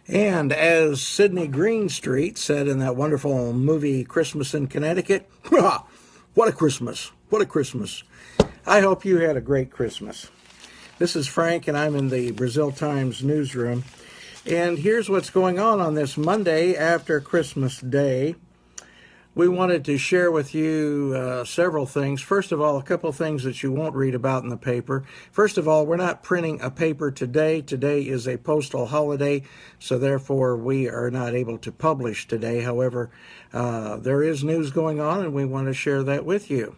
And as Sidney Greenstreet said in that wonderful movie Christmas in Connecticut, what a Christmas! What a Christmas! I hope you had a great Christmas. This is Frank, and I'm in the Brazil Times newsroom. And here's what's going on this Monday after Christmas Day. We wanted to share with you several things. First of all, a couple things that you won't read about in the paper. First of all, we're not printing a paper today. Today is a postal holiday, so therefore we are not able to publish today. However, there is news going on, and we want to share that with you.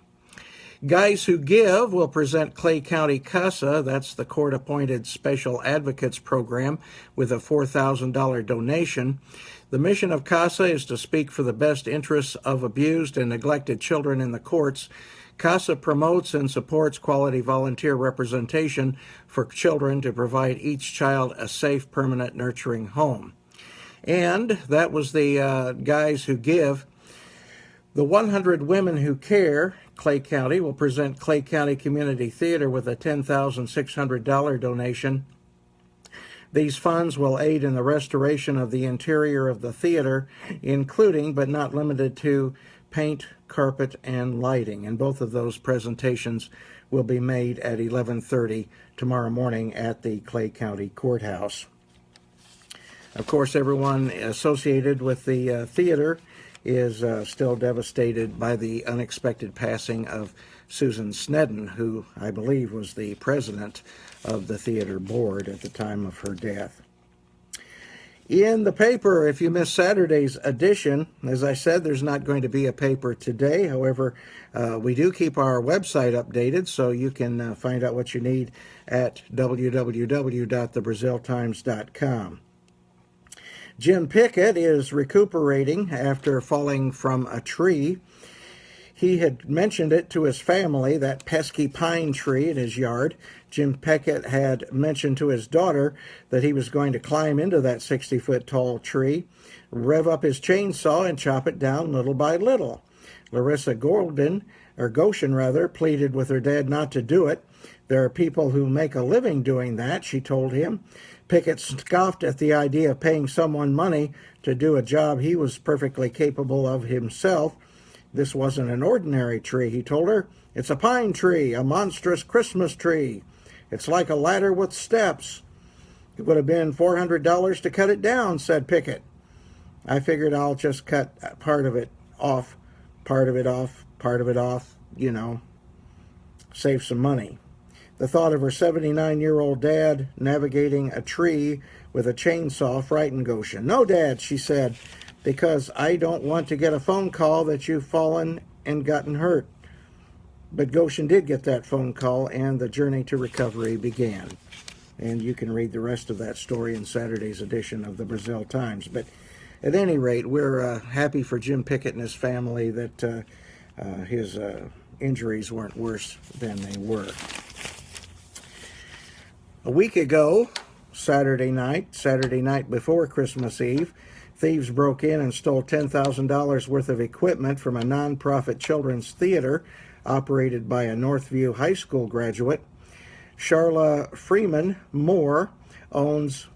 Guys Who Give will present Clay County CASA, that's the court-appointed special advocates program, with a $4,000 donation. The mission of CASA is to speak for the best interests of abused and neglected children in the courts. CASA promotes and supports quality volunteer representation for children to provide each child a safe, permanent, nurturing home. And that was the Guys Who Give. The 100 Women Who Care, Clay County, will present Clay County Community Theater with a $10,600 donation. These funds will aid in the restoration of the interior of the theater, including, but not limited to, paint, carpet, and lighting. And both of those presentations will be made at 11:30 tomorrow morning at the Clay County Courthouse. Of course, everyone associated with the theater is still devastated by the unexpected passing of Susan Snedden, who I believe was the president of the theater board at the time of her death. In the paper, if you missed Saturday's edition, as I said, there's not going to be a paper today. However, we do keep our website updated, so you can find out what you need at www.thebraziltimes.com. Jim Pickett is recuperating after falling from a tree. He had mentioned it to his family, that pesky pine tree in his yard. Jim Pickett had mentioned to his daughter that he was going to climb into that 60-foot tall tree, rev up his chainsaw, and chop it down little by little. Larissa Goshen pleaded with her dad not to do it. There are people who make a living doing that, she told him. Pickett scoffed at the idea of paying someone money to do a job he was perfectly capable of himself. This wasn't an ordinary tree, he told her. It's a pine tree, a monstrous Christmas tree. It's like a ladder with steps. It would have been $400 to cut it down, said Pickett. I figured I'll just cut part of it off, part of it off, part of it off, save some money. The thought of her 79-year-old dad navigating a tree with a chainsaw frightened Goshen. No, Dad, she said, because I don't want to get a phone call that you've fallen and gotten hurt. But Goshen did get that phone call, and the journey to recovery began. And you can read the rest of that story in Saturday's edition of the Brazil Times. But at any rate, we're happy for Jim Pickett and his family that his injuries weren't worse than they were. A week ago, Saturday night before Christmas Eve, thieves broke in and stole $10,000 worth of equipment from a nonprofit children's theater operated by a Northview High School graduate. Charla Freeman Moore owns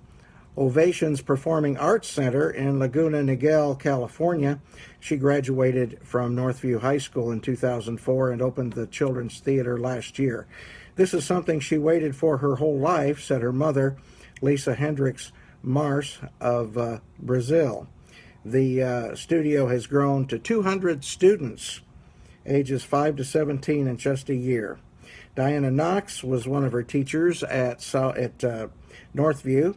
Ovations Performing Arts Center in Laguna Niguel, California. She graduated from Northview High School in 2004 and opened the children's theater last year. This is something she waited for her whole life, said her mother, Lisa Hendricks Mars of Brazil. The studio has grown to 200 students, ages 5 to 17 in just a year. Diana Knox was one of her teachers at Northview,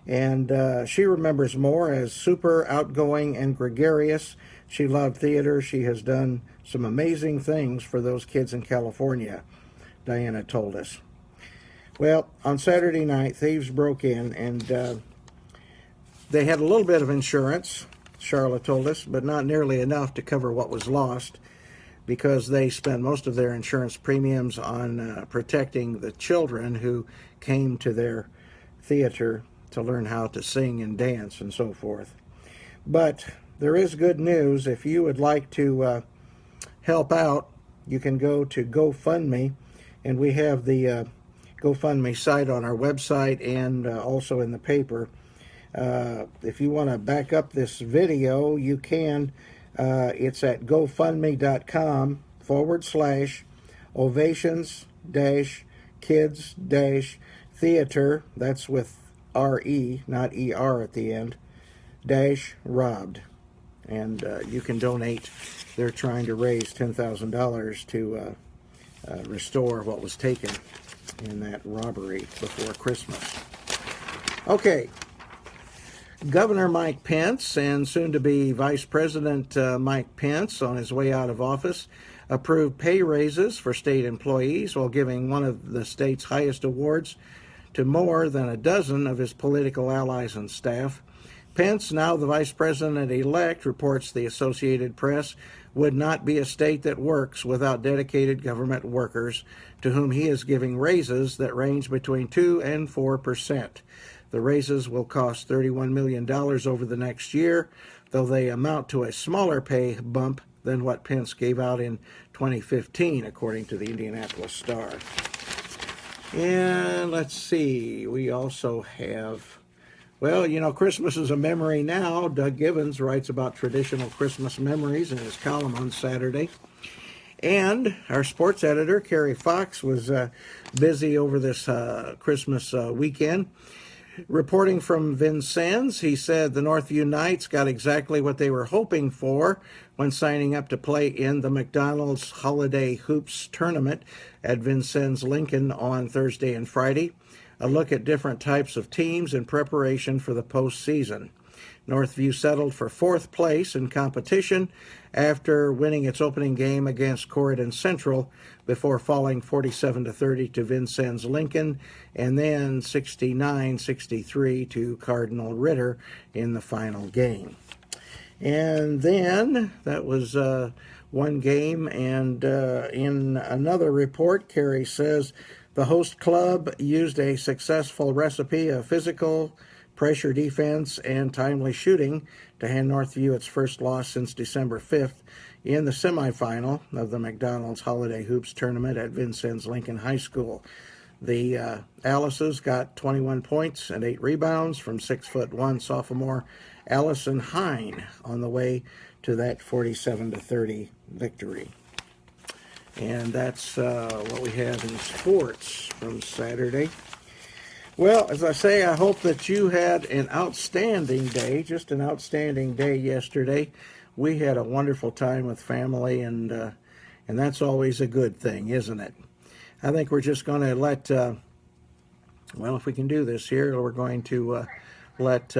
and she remembers Moore as super outgoing and gregarious. She loved theater. She has done some amazing things for those kids in California, Diana told us. Well, on Saturday night, thieves broke in, and they had a little bit of insurance, Charlotte told us, but not nearly enough to cover what was lost, because they spent most of their insurance premiums on protecting the children who came to their theater to learn how to sing and dance and so forth. But there is good news. If you would like to help out, you can go to GoFundMe, and we have the GoFundMe site on our website and also in the paper. If you want to back up this video, you can. It's at gofundme.com/ovations-kids-theater, that's with R-E, not E-R at the end, -robbed. And you can donate. They're trying to raise $10,000 to restore what was taken in that robbery before Christmas. Okay. Governor Mike Pence and soon-to-be Vice President Mike Pence, on his way out of office, approved pay raises for state employees while giving one of the state's highest awards to more than a dozen of his political allies and staff. Pence, now the Vice President-elect, reports the Associated Press, would not be a state that works without dedicated government workers to whom he is giving raises that range between 2 and 4%. The raises will cost $31 million over the next year, though they amount to a smaller pay bump than what Pence gave out in 2015, according to the Indianapolis Star. And let's see, we also have, well, you know, Christmas is a memory now. Doug Givens writes about traditional Christmas memories in his column on Saturday. And our sports editor, Kerry Fox, was busy over this Christmas weekend. Reporting from Vincennes, he said the Northview Knights got exactly what they were hoping for when signing up to play in the McDonald's Holiday Hoops Tournament at Vincennes Lincoln on Thursday and Friday. A look at different types of teams in preparation for the postseason. Northview settled for 4th place in competition after winning its opening game against Corridon Central before falling 47-30 to Vincennes Lincoln and then 69-63 to Cardinal Ritter in the final game. And then that was one game, and in another report, Kerry says the host club used a successful recipe of physical pressure defense and timely shooting to hand Northview its first loss since December 5th in the semifinal of the McDonald's Holiday Hoops Tournament at Vincennes Lincoln High School. The Alices got 21 points and 8 rebounds from 6'1" sophomore Allison Hine on the way to that 47-30 victory. And that's what we have in sports from Saturday. Well, as I say, I hope that you had an outstanding day, just an outstanding day yesterday. We had a wonderful time with family, and that's always a good thing, isn't it? I think we're just going to let, well, if we can do this here, we're going to let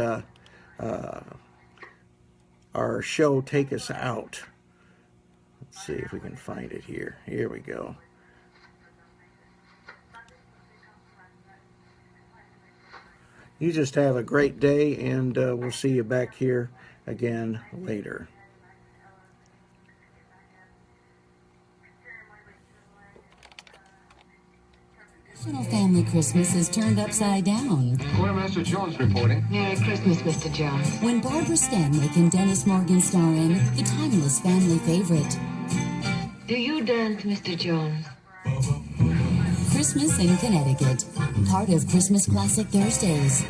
our show take us out. Let's see if we can find it here. Here we go. You just have a great day, and we'll see you back here again later. Traditional family Christmas is turned upside down. Quartermaster Jones reporting. Merry Christmas, Mr. Jones. When Barbara Stanwyck and Dennis Morgan star in the timeless family favorite, Do you dance, Mr. Jones? Christmas in Connecticut, part of Christmas Classic Thursdays.